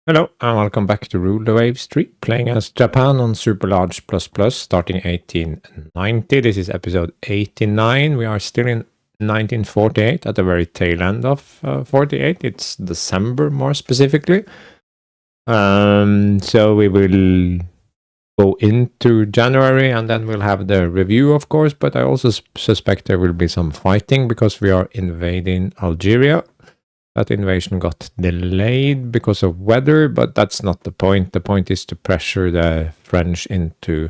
Hello and welcome back to Rule the Waves 3, playing as Japan on Super Large ++, starting 1890. This is episode 89. We are still in 1948, at the very tail end of 48. It's December, more specifically. So we will go into January and then we'll have the review, of course, but I also suspect there will be some fighting because we are invading Algeria. That invasion got delayed because of weather, but that's not the point. The point is to pressure the French into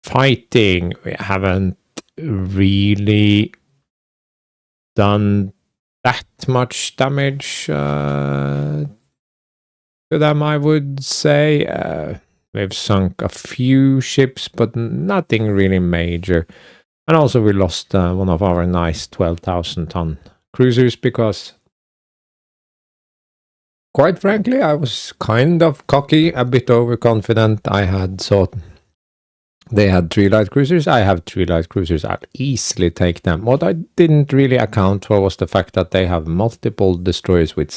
fighting. We haven't really done that much damage to them, I would say. We've sunk a few ships, but nothing really major. And also we lost one of our nice 12,000-ton cruisers because, quite frankly, I was kind of cocky, a bit overconfident. I had thought they had 3 light cruisers. I have 3 light cruisers. I'll easily take them. What I didn't really account for was the fact that they have multiple destroyers with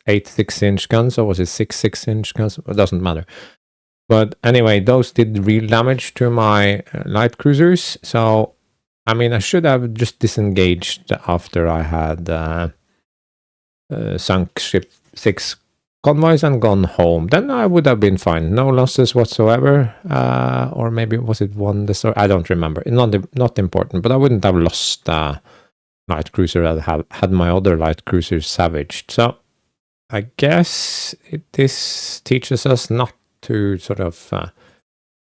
8 6-inch guns, or was it 6 6-inch guns? It doesn't matter. But anyway, those did real damage to my light cruisers. So, I mean, I should have just disengaged after I had sunk ship 6 convoys and gone home. Then I would have been fine. No losses whatsoever. Or maybe was it 1 destroyer? I don't remember. Not important, but I wouldn't have lost light cruiser that had my other light cruisers savaged. So I guess this teaches us not to sort of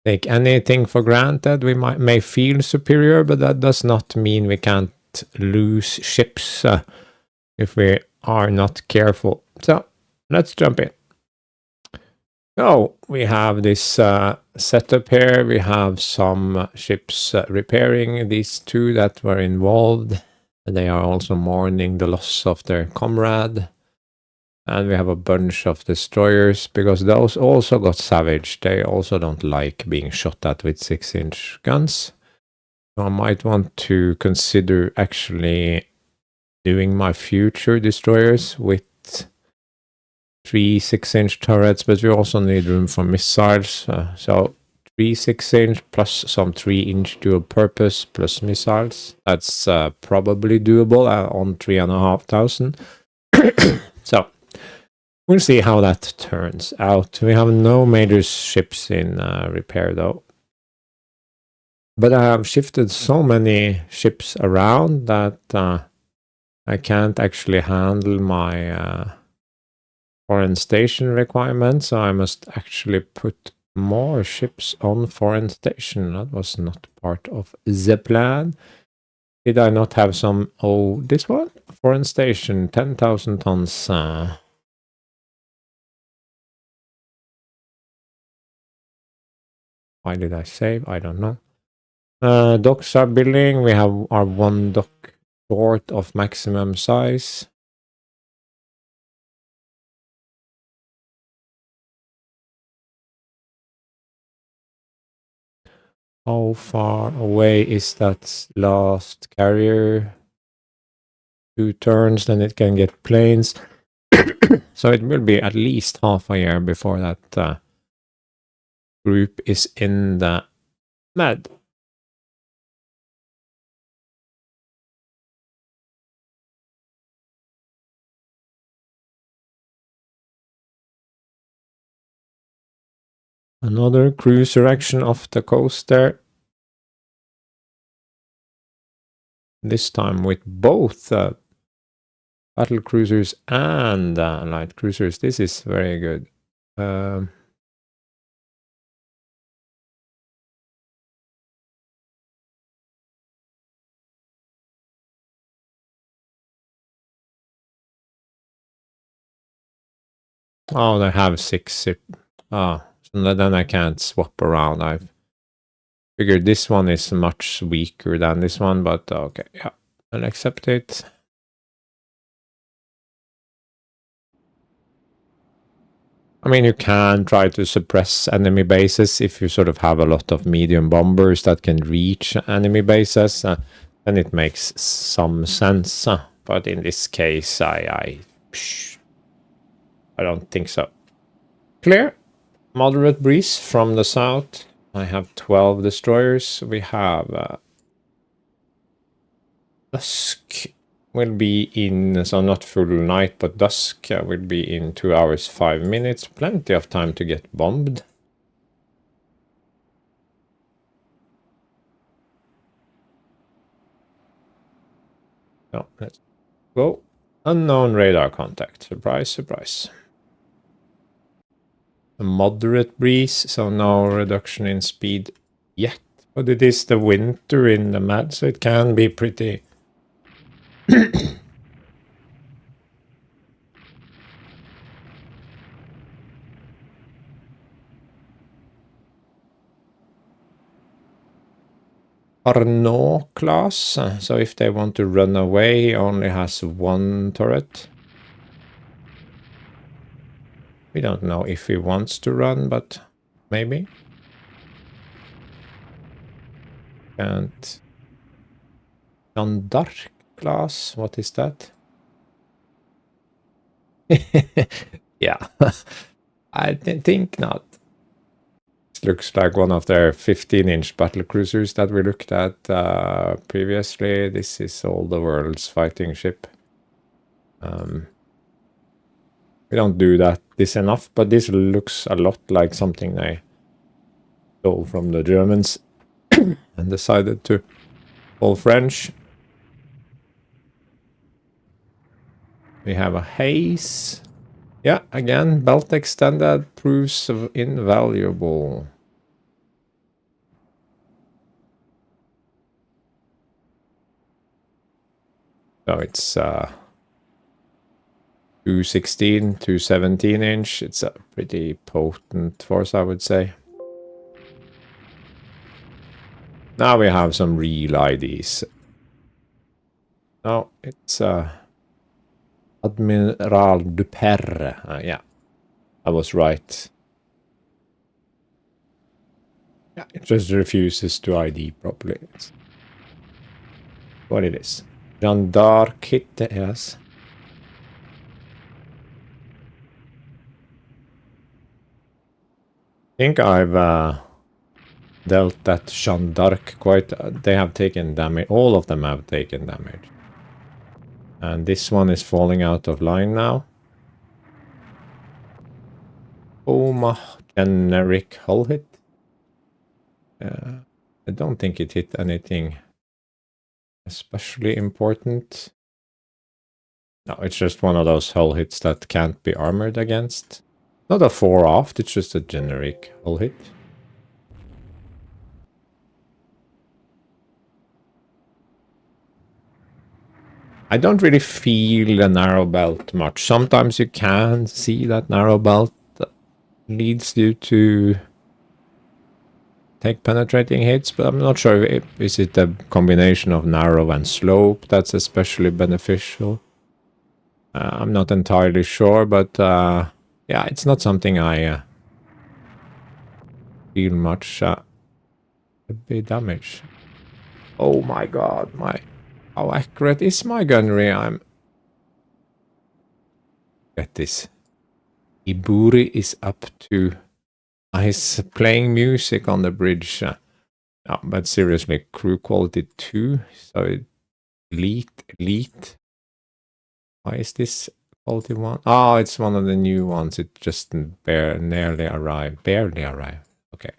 take anything for granted. We may feel superior, but that does not mean we can't lose ships if we are not careful. So let's jump in. So we have this setup here. We have some ships repairing these 2 that were involved. They are also mourning the loss of their comrade. And we have a bunch of destroyers because those also got savaged. They also don't like being shot at with 6-inch guns. So I might want to consider actually doing my future destroyers with 3 6-inch turrets, but we also need room for missiles. So 3 6-inch plus some 3-inch dual purpose plus missiles. That's probably doable on 3,500. So we'll see how that turns out. We have no major ships in repair though. But I have shifted so many ships around that I can't actually handle my foreign station requirements, so I must actually put more ships on foreign station. That was not part of the plan. Did I not have some? Oh, this one? Foreign station, 10,000 tons. Why did I save? I don't know. Docks are building. We have our 1 dock short of maximum size. How far away is that last carrier? 2 turns, then it can get planes. So it will be at least half a year before that group is in the med. Another cruiser action off the coast there. This time with both battle cruisers and light cruisers. This is very good. Oh, they have 6 ship. So then I can't swap around. I figured this one is much weaker than this one, but okay, yeah, I'll accept it. I mean, you can try to suppress enemy bases if you sort of have a lot of medium bombers that can reach enemy bases. Then it makes some sense. But in this case, I don't think so. Clear. Moderate breeze from the south. I have 12 destroyers. We have dusk will be in, so not full night, but dusk will be in 2 hours 5 minutes. Plenty of time to get bombed. No, let's go. Unknown radar contact. Surprise, surprise. A moderate breeze, so no reduction in speed yet. But it is the winter in the mad, so it can be pretty... Arnaud class, so if they want to run away, he only has one turret. We don't know if he wants to run, but maybe. And Jeanne d'Arc class, what is that? Yeah, I think not. It looks like one of their 15-inch battle cruisers that we looked at previously. This is all the world's fighting ship. We don't do this enough, but this looks a lot like something they stole from the Germans and decided to call French. We have a haze. Yeah, again, belt extended proves invaluable. So it's 216, 217 inch. It's a pretty potent force, I would say. Now we have some real IDs. No, it's Admiral Duperre. Yeah, I was right. Yeah, it just refuses to ID properly. It's what it is. Jeanne d'Arc hit, yes. I think I've dealt that Jeanne d'Arc quite... they have taken damage. All of them have taken damage. And this one is falling out of line now. Generic hull hit. I don't think it hit anything especially important. No, it's just one of those hull hits that can't be armored against. Not a 4 aft, it's just a generic hull hit. I don't really feel the narrow belt much. Sometimes you can see that narrow belt leads you to take penetrating hits, but I'm not sure is it a combination of narrow and slope that's especially beneficial. I'm not entirely sure, but yeah, it's not something I feel much heavy damage. Oh my god, how accurate is my gunnery? Get this. Iburi is up to... he's playing music on the bridge. No, but seriously, crew quality 2. So elite. Why is this quality 1? Oh, it's one of the new ones. It just barely arrived. Okay.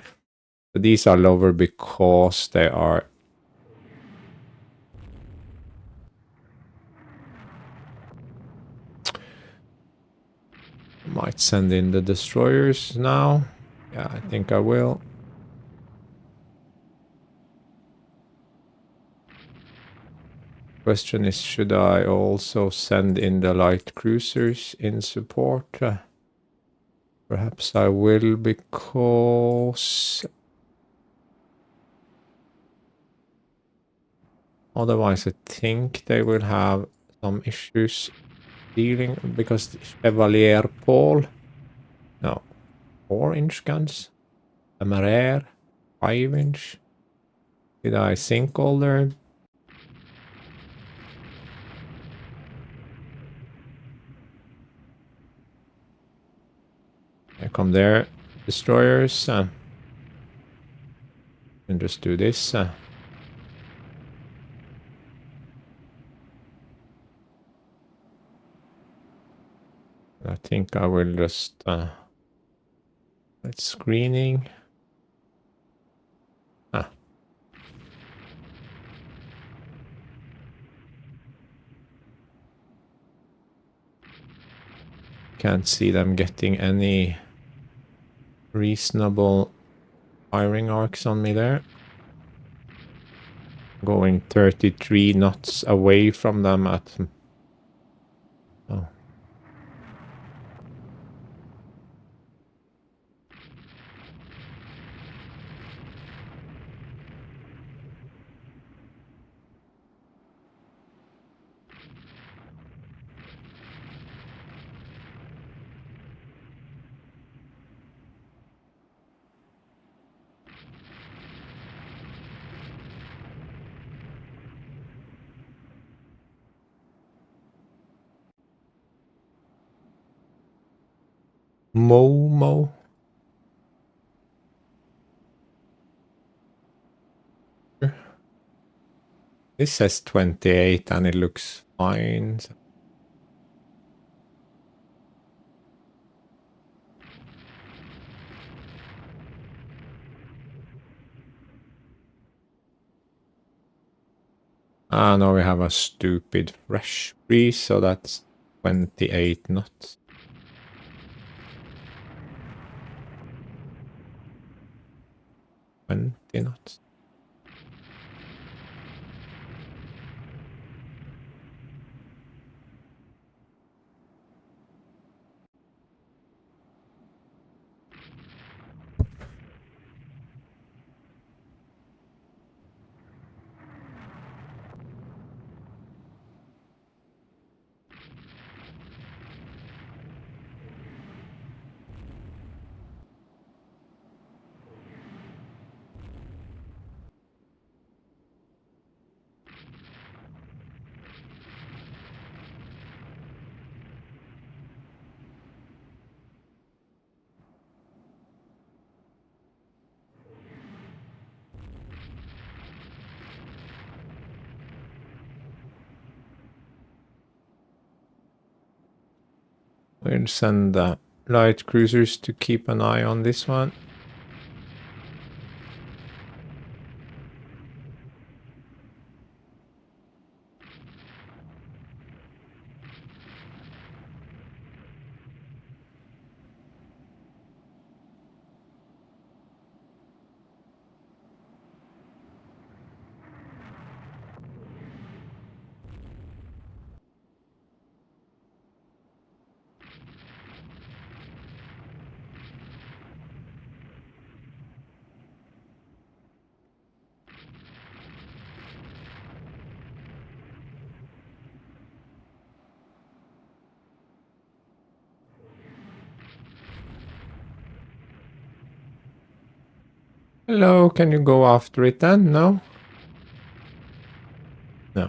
So these are lower because they are... might send in the destroyers now. Yeah, I think I will. Question is, should I also send in the light cruisers in support? Perhaps I will, because otherwise I think they will have some issues dealing, because Chevalier Paul, no, 4-inch guns, Temeraire, 5-inch. Did I sink all their... come there, destroyers. And just do this. I think I will just let's screening. Can't see them getting any reasonable firing arcs on me there. Going 33 knots away from them at... Oh. Momo. This says 28 and it looks fine. Ah, now we have a stupid fresh breeze, so that's 28 knots. Knots. We'll send the light cruisers to keep an eye on this one. Hello, can you go after it then? No? No.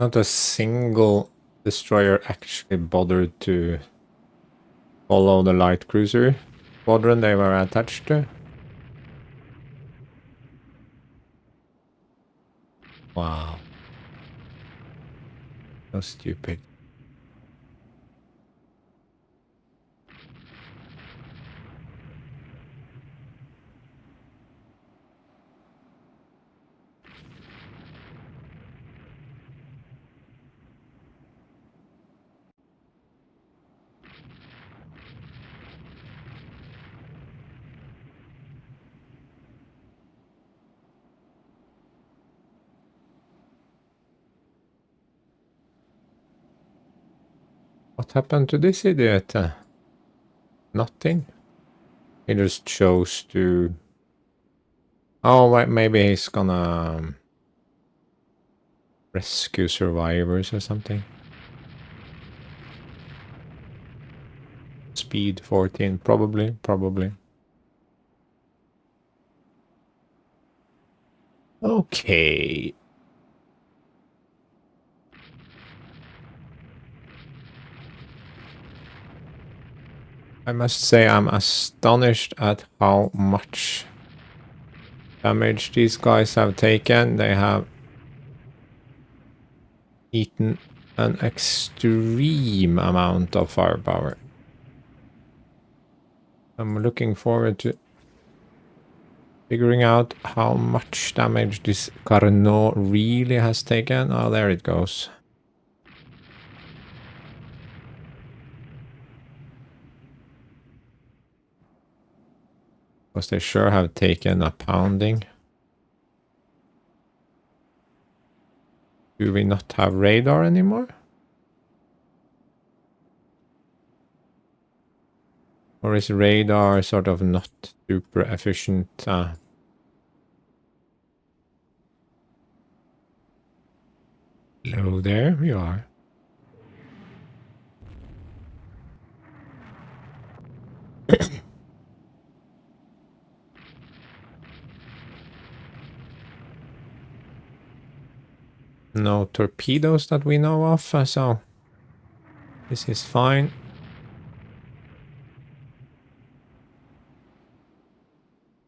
Not a single destroyer actually bothered to follow the light cruiser squadron they were attached to. Wow. So stupid. What happened to this idiot? Nothing. He just chose to... Oh, wait, maybe he's gonna rescue survivors or something. Speed 14, probably. Okay. I must say I'm astonished at how much damage these guys have taken. They have eaten an extreme amount of firepower. I'm looking forward to figuring out how much damage this Carnot really has taken. Oh, there it goes. Because they sure have taken a pounding. Do we not have radar anymore? Or is radar sort of not super efficient? Hello there, we are. No torpedoes that we know of, so this is fine.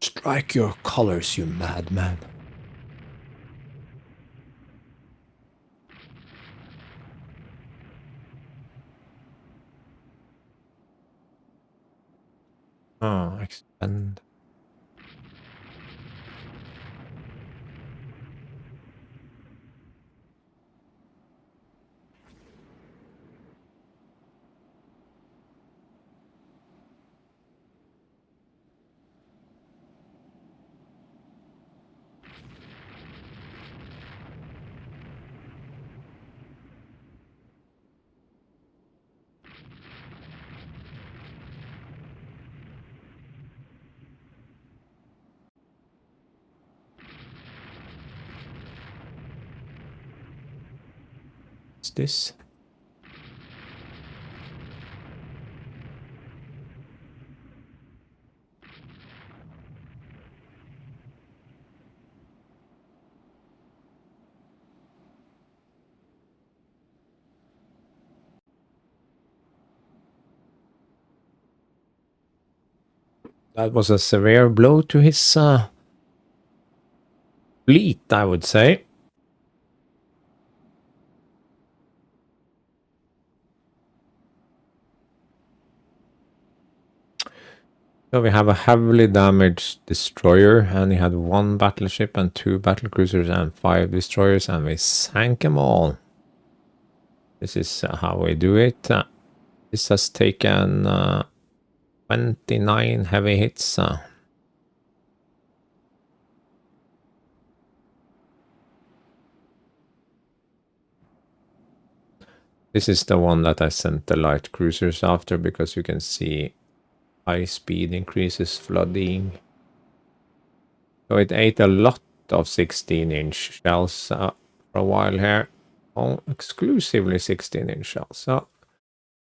Strike your colors, you madman. Oh, expand. What's this? That was a severe blow to his fleet, I would say. So we have a heavily damaged destroyer, and he had 1 battleship and 2 battlecruisers and 5 destroyers, and we sank them all. This is how we do it. This has taken 29 heavy hits. This is the one that I sent the light cruisers after, because you can see high speed increases flooding. So it ate a lot of 16-inch shells for a while here. Oh, exclusively 16-inch shells. So,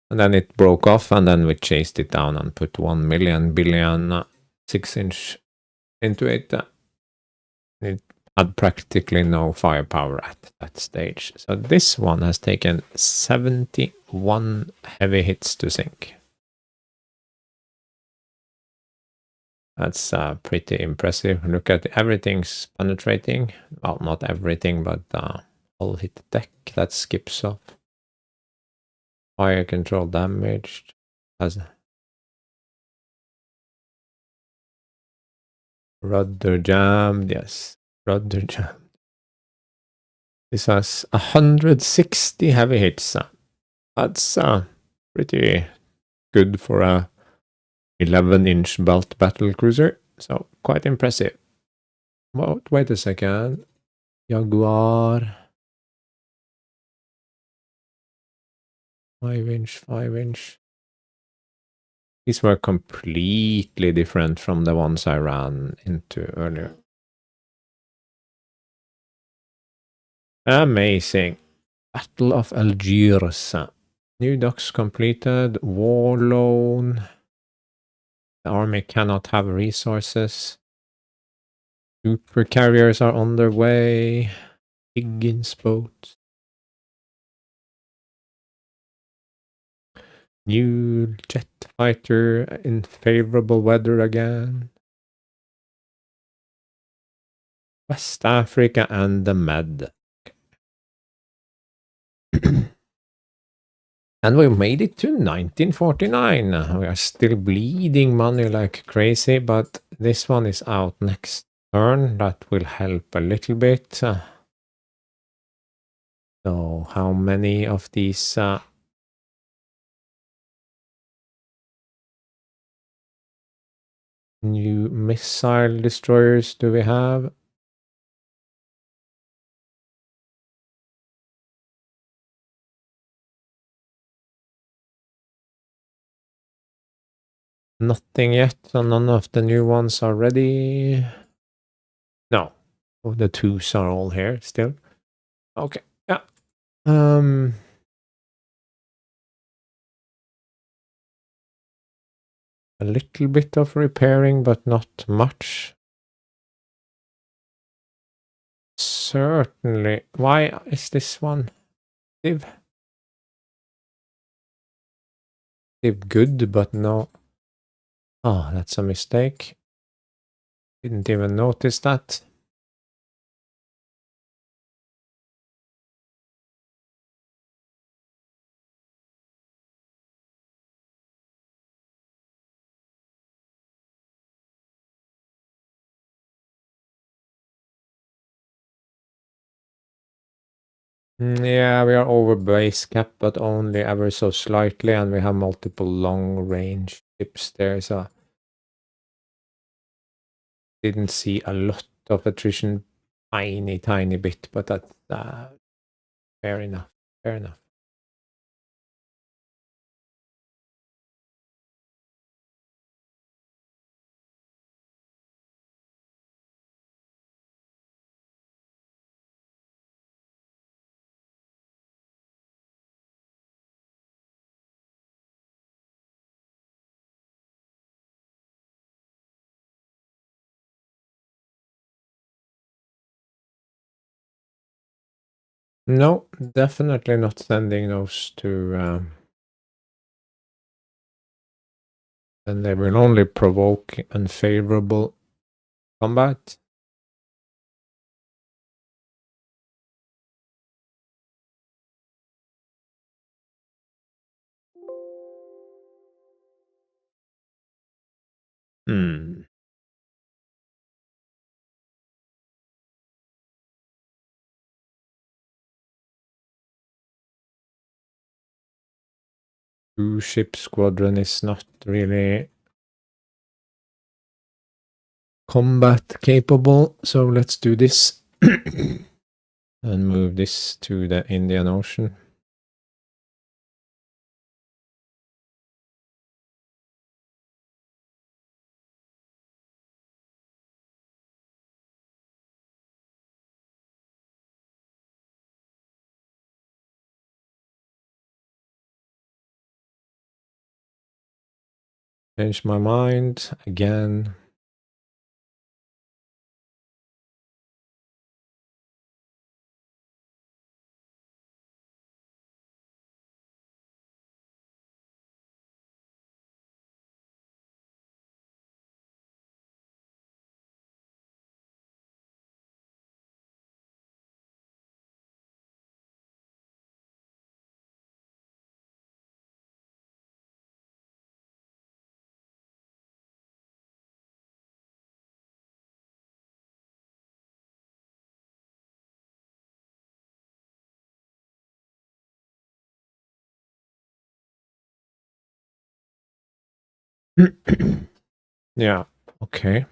and then it broke off, and then we chased it down and put 1 million billion 6-inch into it. It had practically no firepower at that stage. So this one has taken 71 heavy hits to sink. That's pretty impressive. Look at everything's penetrating. Well, not everything, but all hit the deck. That skips off. Fire control damaged. Has rudder jammed. Yes, rudder jammed. This has 160 heavy hits. That's pretty good for a 11-inch belt battle cruiser. So quite impressive. Well, wait a second. Jaguar. 5-inch, 5-inch. These were completely different from the ones I ran into earlier. Amazing. Battle of Algiers. New docks completed. War loan. The army cannot have resources. Super carriers are on their way. Higgins boat. New jet fighter in favorable weather again. West Africa and the Med. And we made it to 1949. We are still bleeding money like crazy, but this one is out next turn. That will help a little bit. So how many of these new missile destroyers do we have? Nothing yet, so none of the new ones are ready. No. Oh, the twos are all here still. Okay, yeah. A little bit of repairing, but not much. Certainly. Why is this one Div good, but no. Oh, that's a mistake. Didn't even notice that. Yeah, we are over base cap, but only ever so slightly, and we have multiple long-range ships there, so didn't see a lot of attrition, tiny bit, but that's fair enough. Fair enough. No, definitely not sending those to. And they will only provoke unfavorable combat. Hmm. Two-ship squadron is not really combat capable, so let's do this. And move this to the Indian Ocean. Change my mind again. Yeah, okay.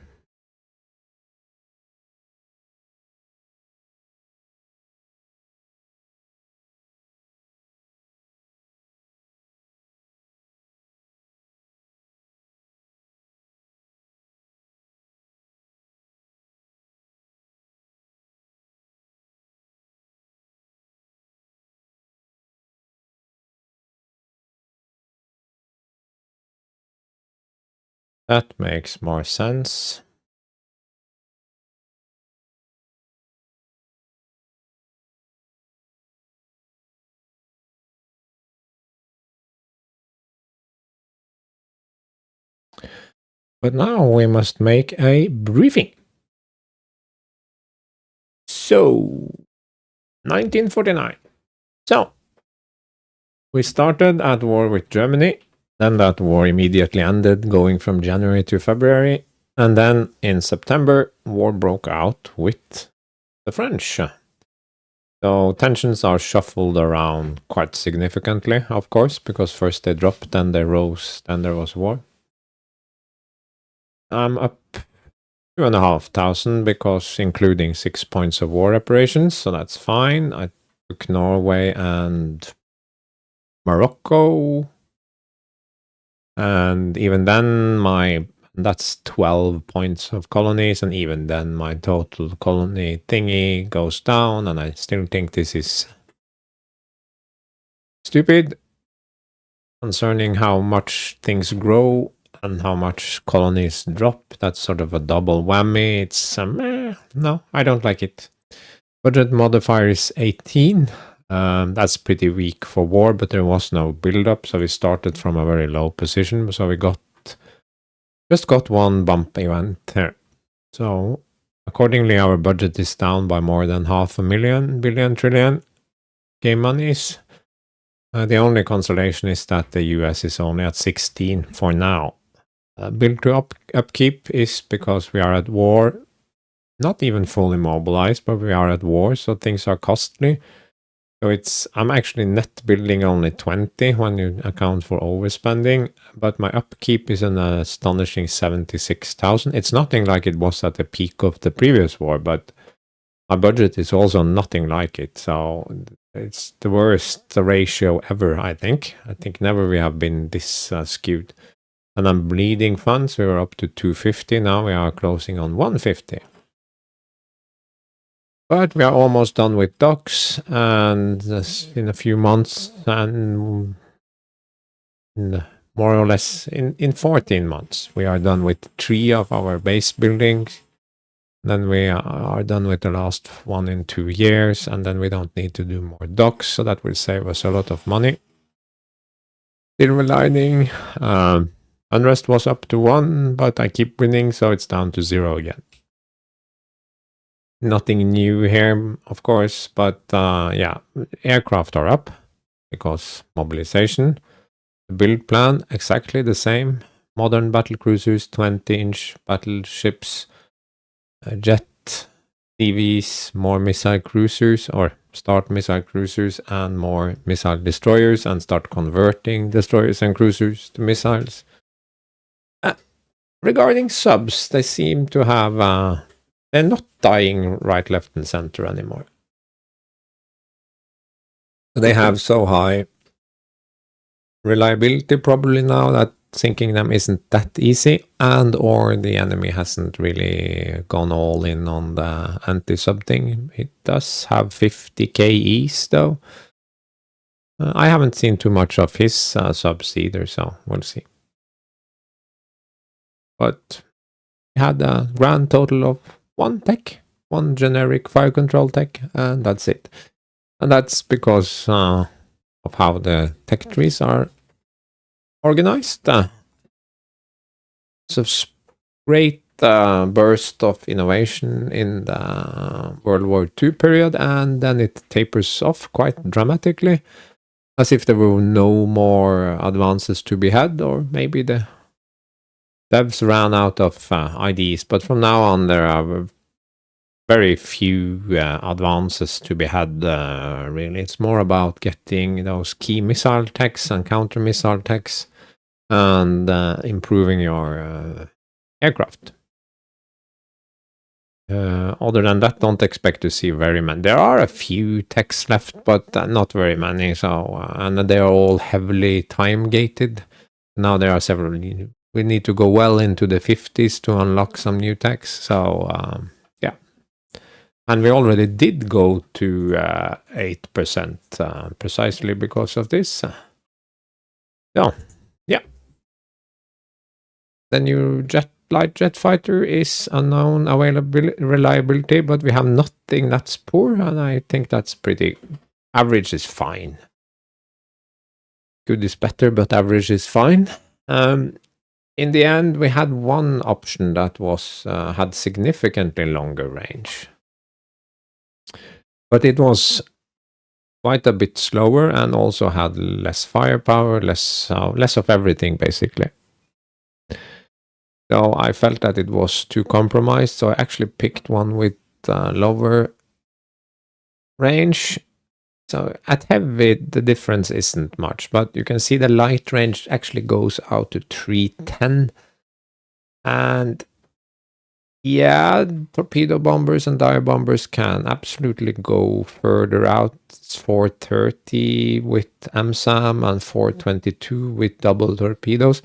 That makes more sense. But now we must make a briefing. So, 1949. So, we started at war with Germany. Then that war immediately ended, going from January to February. And then in September, war broke out with the French. So tensions are shuffled around quite significantly, of course, because first they dropped, then they rose, then there was war. I'm up 2,500 because including 6 points of war reparations, so that's fine. I took Norway and Morocco, and even then that's 12 points of colonies, and even then my total colony thingy goes down, and I still think this is stupid concerning how much things grow and how much colonies drop. That's sort of a double whammy. It's no, I don't like it. Budget modifier is 18. That's pretty weak for war, but there was no build-up, so we started from a very low position. So we just got one bump event here. So accordingly, our budget is down by more than 500,000 billion trillion game monies. The only consolation is that the US is only at 16 for now. Build to upkeep is because we are at war, not even fully mobilized, but we are at war, so things are costly. So I'm actually net building only 20 when you account for overspending, but my upkeep is an astonishing 76,000. It's nothing like it was at the peak of the previous war, but my budget is also nothing like it. So it's the worst ratio ever, I think. I think never we have been this skewed. And I'm bleeding funds. We were up to 250. Now we are closing on 150. But we are almost done with docks, and in a few months, and more or less in 14 months, we are done with 3 of our base buildings. Then we are done with the last one in 2 years, and then we don't need to do more docks, so that will save us a lot of money. Silver lining, unrest was up to 1, but I keep winning, so it's down to 0 again. Nothing new here, of course, but yeah, aircraft are up because mobilization. The build plan, exactly the same. Modern battle cruisers, 20-inch battleships, jet CVs, more missile cruisers, or start missile cruisers and more missile destroyers, and start converting destroyers and cruisers to missiles. Regarding subs, they seem to have they're not dying right, left, and center anymore. They have so high reliability probably now that sinking them isn't that easy, and or the enemy hasn't really gone all in on the anti-sub thing. It does have 50 KEs though. I haven't seen too much of his subs either, so we'll see. But we had a grand total of 1 tech, 1 generic fire control tech, and that's it. And that's because of how the tech trees are organized. It's a great burst of innovation in the World War II period, and then it tapers off quite dramatically, as if there were no more advances to be had, or maybe the devs ran out of ideas. But from now on, there are very few advances to be had, really. It's more about getting those key missile techs and counter missile techs and improving your aircraft. Other than that, don't expect to see very many. There are a few techs left, but not very many. So, and they are all heavily time gated. Now there are several. We need to go well into the 50s to unlock some new techs. So, yeah. And we already did go to 8% precisely because of this. So, yeah. The new light jet fighter is unknown reliability, but we have nothing that's poor, and I think that's pretty. Average is fine. Good is better, but average is fine. In the end, we had one option that was had significantly longer range, but it was quite a bit slower and also had less firepower, less of everything basically. So I felt that it was too compromised, so I actually picked one with lower range. So at heavy, the difference isn't much, but you can see the light range actually goes out to 310. And yeah, torpedo bombers and dive bombers can absolutely go further out. It's 430 with MSAM and 422 with double torpedoes.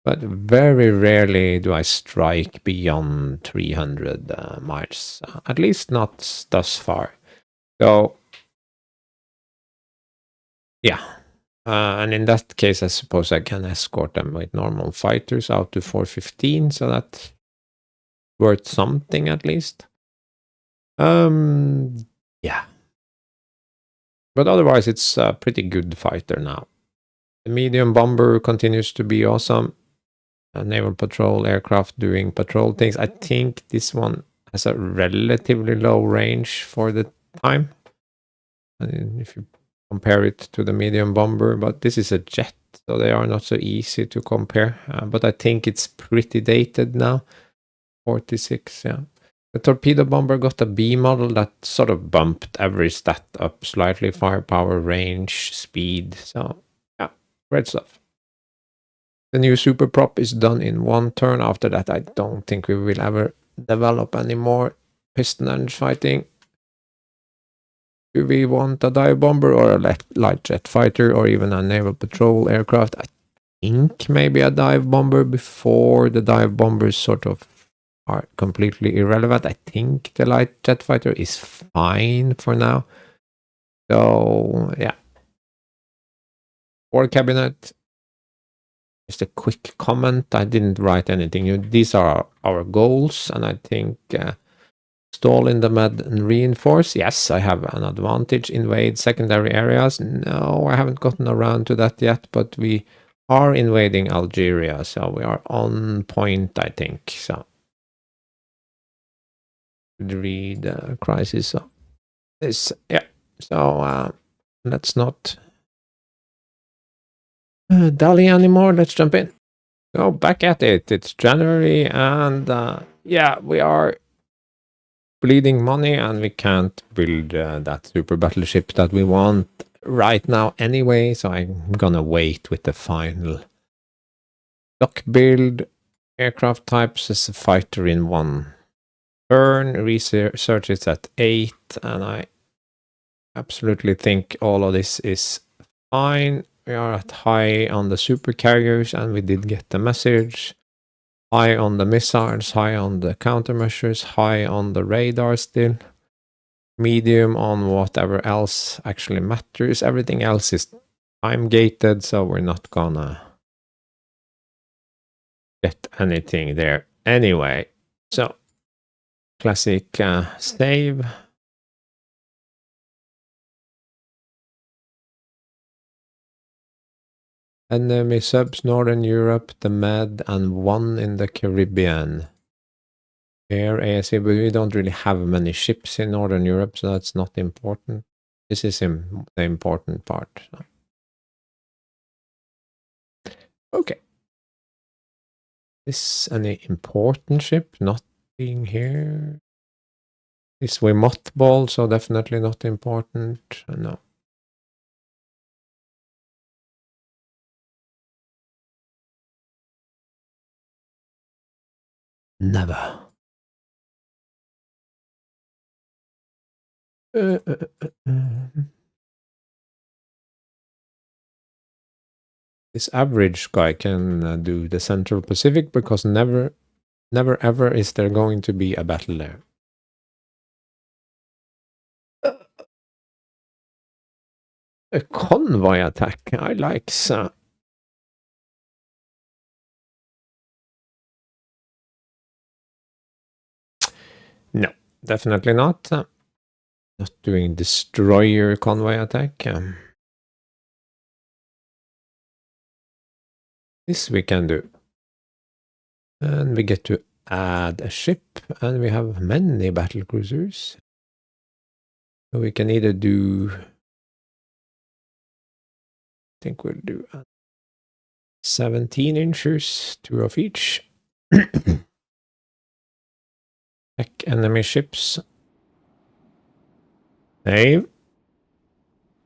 But very rarely do I strike beyond 300 miles, at least not thus far. So, yeah. And in that case, I suppose I can escort them with normal fighters out to 415, so that's worth something at least. Yeah. But otherwise, it's a pretty good fighter now. The medium bomber continues to be awesome. Naval patrol aircraft doing patrol things. I think this one has a relatively low range for the time. If you compare it to the medium bomber, but this is a jet, so they are not so easy to compare. But I think it's pretty dated now. 46, yeah. The torpedo bomber got a B model that sort of bumped every stat up slightly: firepower, range, speed. So yeah, great stuff. The new super prop is done in one turn. After that, I don't think we will ever develop any more piston engine fighting. Do we want a dive bomber or a light jet fighter or even a naval patrol aircraft? I think maybe a dive bomber before the dive bombers sort of are completely irrelevant. I think the light jet fighter is fine for now. So, yeah. War cabinet. Just a quick comment. I didn't write anything new. These are our goals, and I think stall in the med and reinforce. Yes, I have an advantage. Invade secondary areas. No, I haven't gotten around to that yet, but we are invading Algeria, so we are on point, I think. So, read crisis. This, yeah. So let's not dally anymore. Let's jump in. So back at it. It's January, and yeah, we are bleeding money, and we can't build that super battleship that we want right now anyway. So I'm gonna wait with the final dock build. Aircraft types as a fighter in one turn. Research is at 8, and I absolutely think all of this is fine. We are at high on the super carriers, and we did get the message. High on the missiles, high on the countermeasures, high on the radar still. Medium on whatever else actually matters. Everything else is time gated, so we're not gonna get anything there anyway. So, classic save. Enemy subs, Northern Europe, the Med, and one in the Caribbean. Air ASA, but we don't really have many ships in Northern Europe, so that's not important. This is the important part. So. Okay. Is any important ship not being here? Is we mothball, so definitely not important. No. Never. This average guy can do the Central Pacific because never ever is there going to be a battle there. A convoy attack. I like so. No, definitely not. Not doing destroyer convoy attack. This we can do. And we get to add a ship, and we have many battle cruisers. So we can either do, I think we'll do 17 inches, 2 of each. Check enemy ships. Save.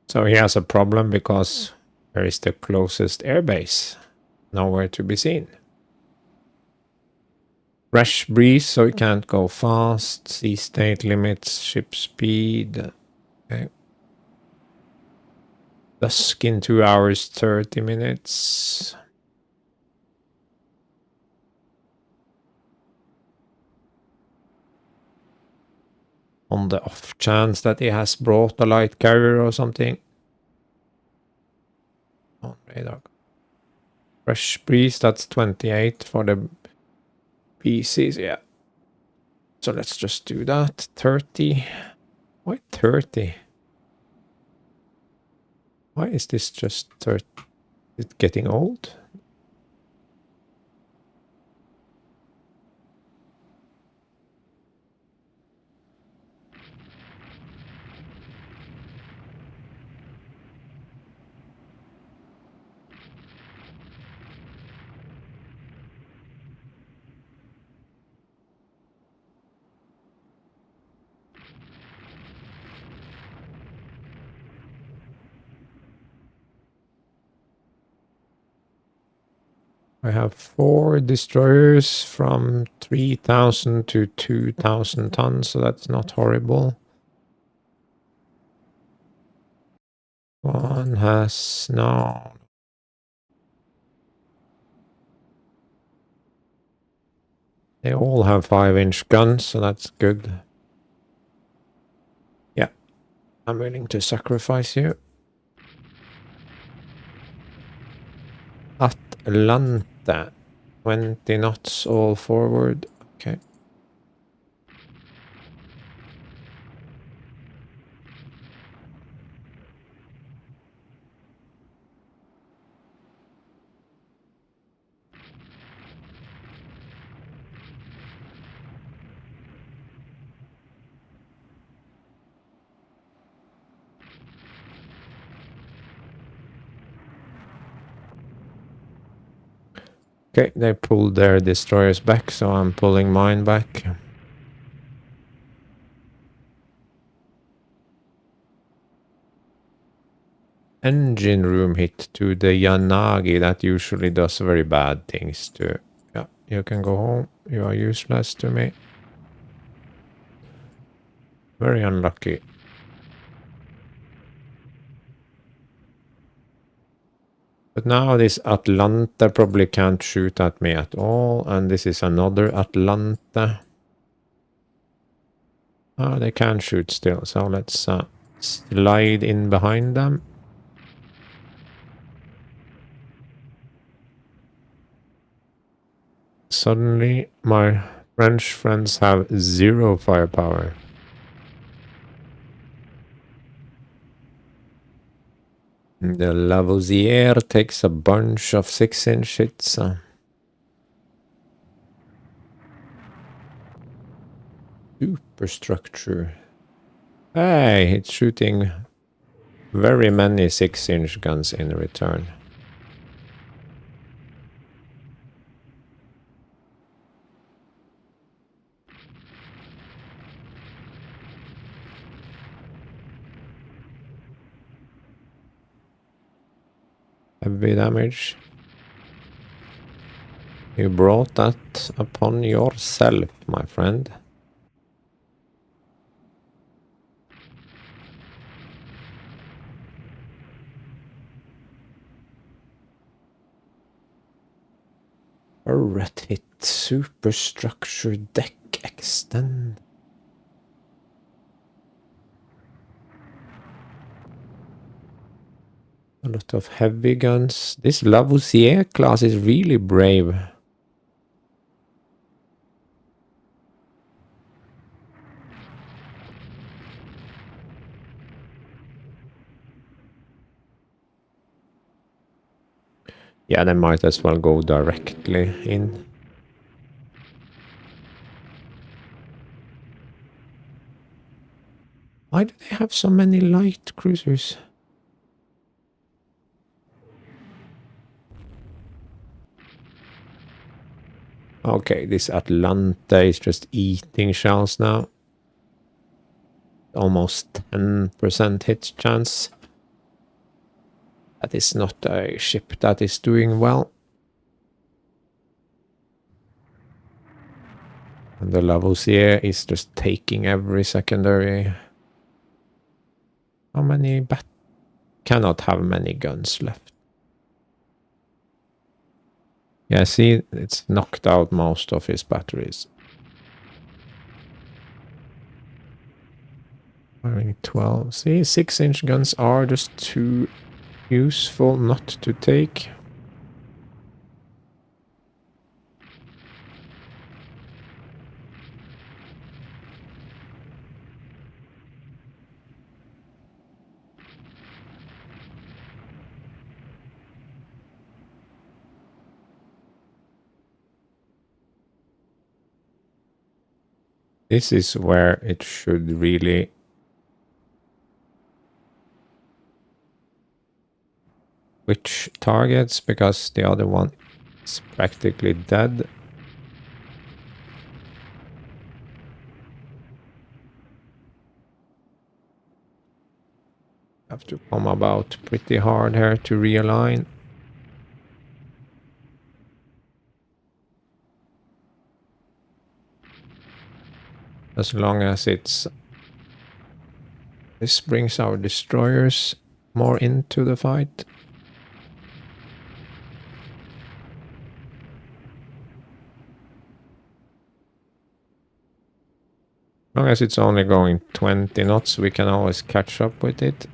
So he has a problem because where is the closest airbase? Nowhere to be seen. Fresh breeze, so he can't go fast. Sea state limits, ship speed. Okay. Dusk in 2 hours, 30 minutes. On the off chance that he has brought a light carrier or something. On radar. Fresh breeze, that's 28 for the PCs, yeah. So let's just do that. 30. Why 30? Why is this just 30? Is it getting old? I have 4 destroyers from 3,000 to 2,000 tons, so that's not horrible. One has no. They all have 5-inch guns, so that's good. Yeah, I'm willing to sacrifice you. Atlanta, 20 knots all forward. Okay. Okay, they pulled their destroyers back, so I'm pulling mine back. Engine room hit to the Yanagi. That usually does very bad things to... Yeah, you can go home. You are useless to me. Very unlucky. But now this Atlanta probably can't shoot at me at all. And this is another Atlanta. Oh, they can shoot still. So let's slide in behind them. Suddenly, my French friends have 0 firepower. The Lavoisier takes a bunch of 6-inch hits. Superstructure. Hey, it's shooting very many 6-inch guns in return. Heavy damage. You brought that upon yourself, my friend. Turret hit. Superstructure deck extend. A lot of heavy guns. This Lavoisier class is really brave. Yeah, they might as well go directly in. Why do they have so many light cruisers? Okay, this Atlanta is just eating shells now. Almost 10% hit chance. That is not a ship that is doing well. And the Lavoisier is just taking every secondary. How many cannot have many guns left. Yeah, see, it's knocked out most of his batteries. Firing 12. See, 6-inch guns are just too useful not to take. This is where it should really switch targets, because the other one is practically dead. Have to come about pretty hard here to realign. As long as it's... This brings our destroyers more into the fight. As long as it's only going 20 knots, we can always catch up with it.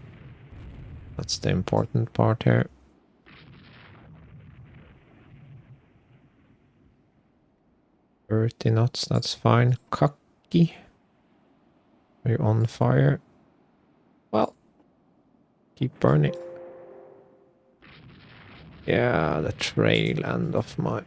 That's the important part here. 30 knots, that's fine. Cocky. Are you on fire? Well, keep burning. Yeah, the trail end of my...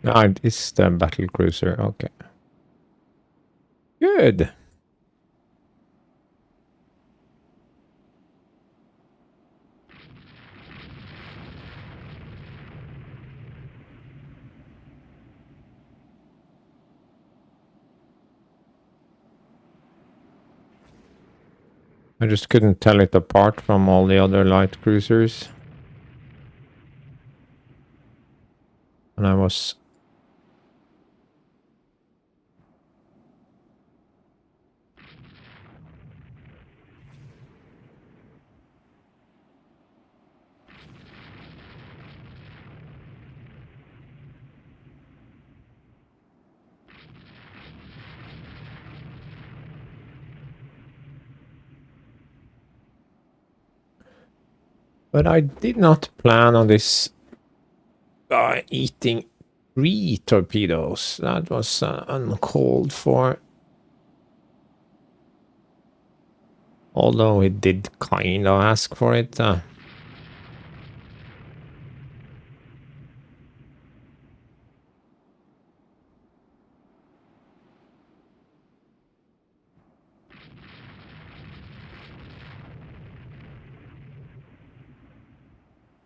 Ah, it is the battle cruiser. Okay. Good. I just couldn't tell it apart from all the other light cruisers. And I was... But I did not plan on this guy eating 3 torpedoes. That was uncalled for. Although he did kind of ask for it.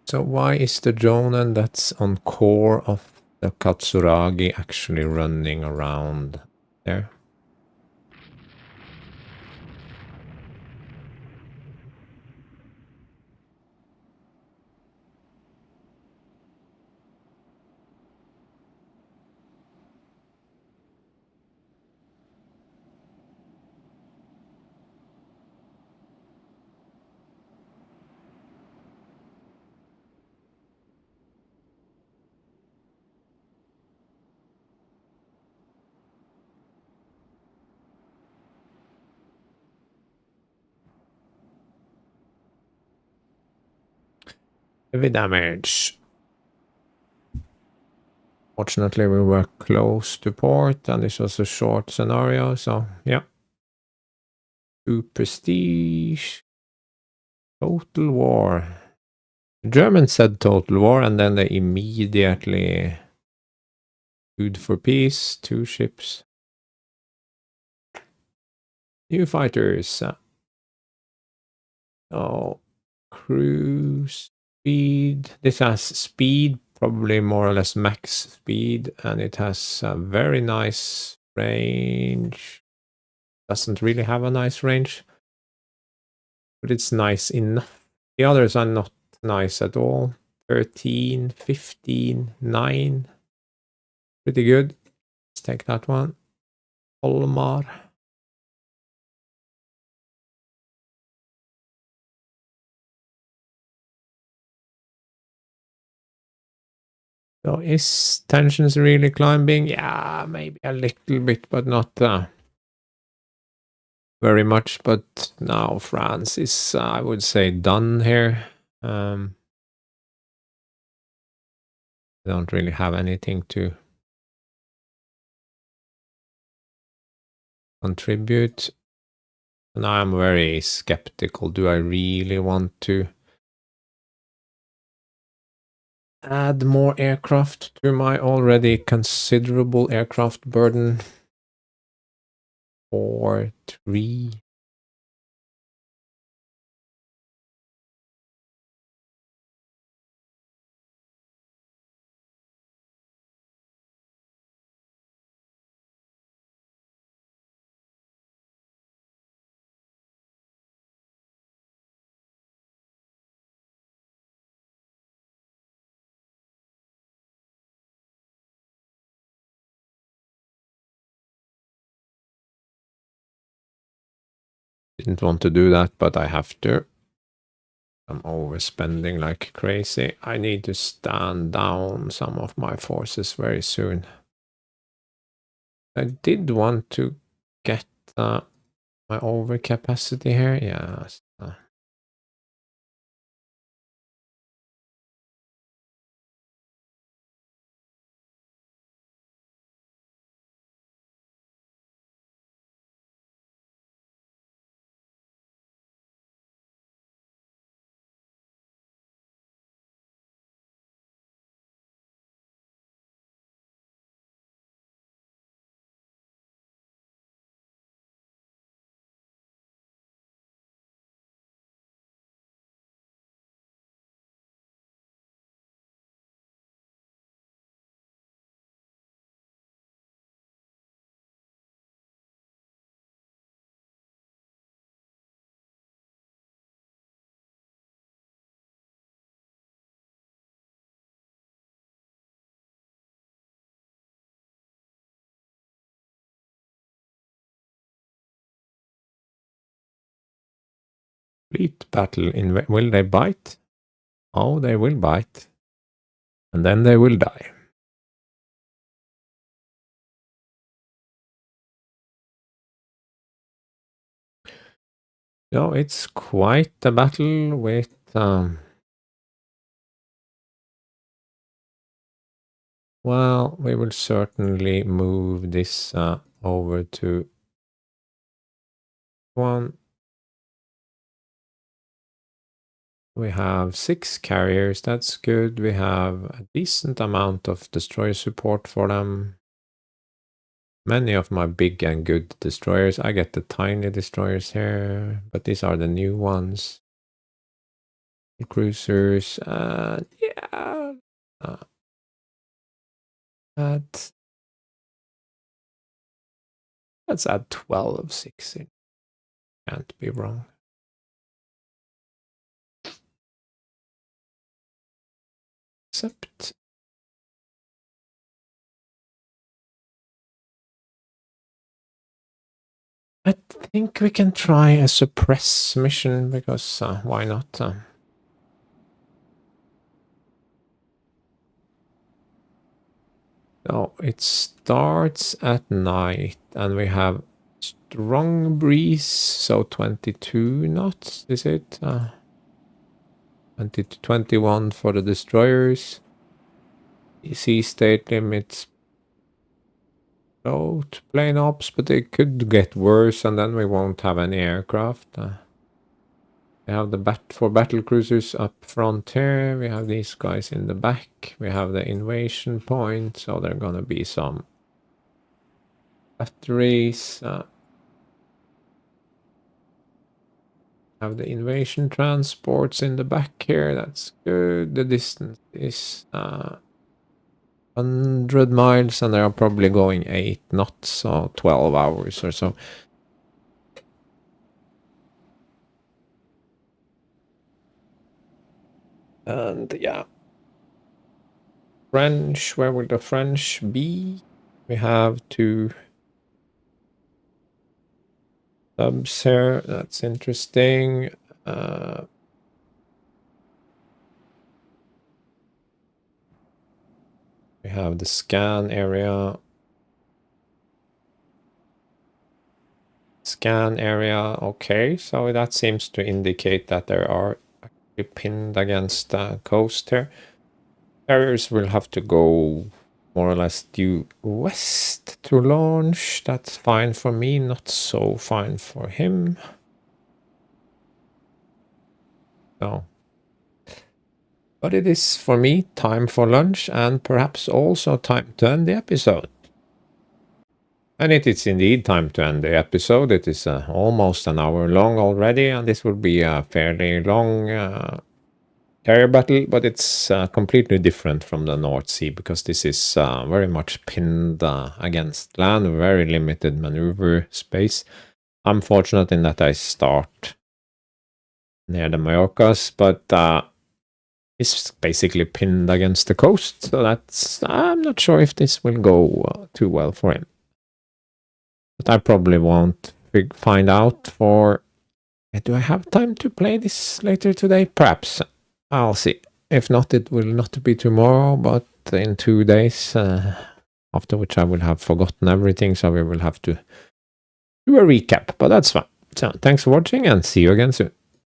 So why is the drone that's on core of the Katsuragi actually running around there? Heavy damage. Fortunately, we were close to port, and this was a short scenario, so yeah. 2 prestige. Total war. The Germans said total war, and then they immediately sued for peace. 2 ships. New fighters. Oh, cruise speed. This has speed, probably more or less max speed, and it has a very nice range. Doesn't really have a nice range, but it's nice enough. The others are not nice at all. 13, 15, 9. Pretty good. Let's take that one. Olmar. So is tensions really climbing? Yeah, maybe a little bit, but not very much. But now France is, I would say, done here. They don't really have anything to contribute. And I'm very skeptical. Do I really want to add more aircraft to my already considerable aircraft burden? 4, 3. Didn't want to do that, but I have to. I'm overspending like crazy. I need to stand down some of my forces very soon. I did want to get my overcapacity here. Yes. Fleet battle. Will they bite? Oh, they will bite. And then they will die. So it's quite a battle with... well, we will certainly move this over to one. We have 6 carriers, that's good. We have a decent amount of destroyer support for them. Many of my big and good destroyers. I get the tiny destroyers here, but these are the new ones. Cruisers, yeah. Let's add 12 6 in. Can't be wrong. Except I think we can try a suppress mission because why not? So it starts at night and we have strong breeze, so 22 knots, is it? 20 to 21 for the destroyers. Sea state limits float plane ops, but they could get worse and then we won't have any aircraft. We have the for battle cruisers up front here. We have these guys in the back. We have the invasion point, so there are gonna be some batteries. Have the invasion transports in the back here. That's good. The distance is 100 miles, and they are probably going 8 knots, so 12 hours or so. And yeah, French, where will the French be? We have 2 subs here, that's interesting. We have the scan area. Scan area, okay, so that seems to indicate that there are actually pinned against the coast here. Carriers will have to go more or less due west to launch. That's fine for me, not so fine for him. So, but it is for me time for lunch and perhaps also time to end the episode. And it is indeed time to end the episode. It is almost an hour long already, and this will be a fairly long carrier battle, but it's completely different from the North Sea because this is very much pinned against land, very limited maneuver space. I'm fortunate in that I start near the Mallorcas, but it's basically pinned against the coast, so that's I'm not sure if this will go too well for him. But I probably won't find out for... do I have time to play this later today? Perhaps. I'll see. If not, it will not be tomorrow, but in 2 days, after which I will have forgotten everything, so we will have to do a recap, but that's fine. So, thanks for watching and see you again soon.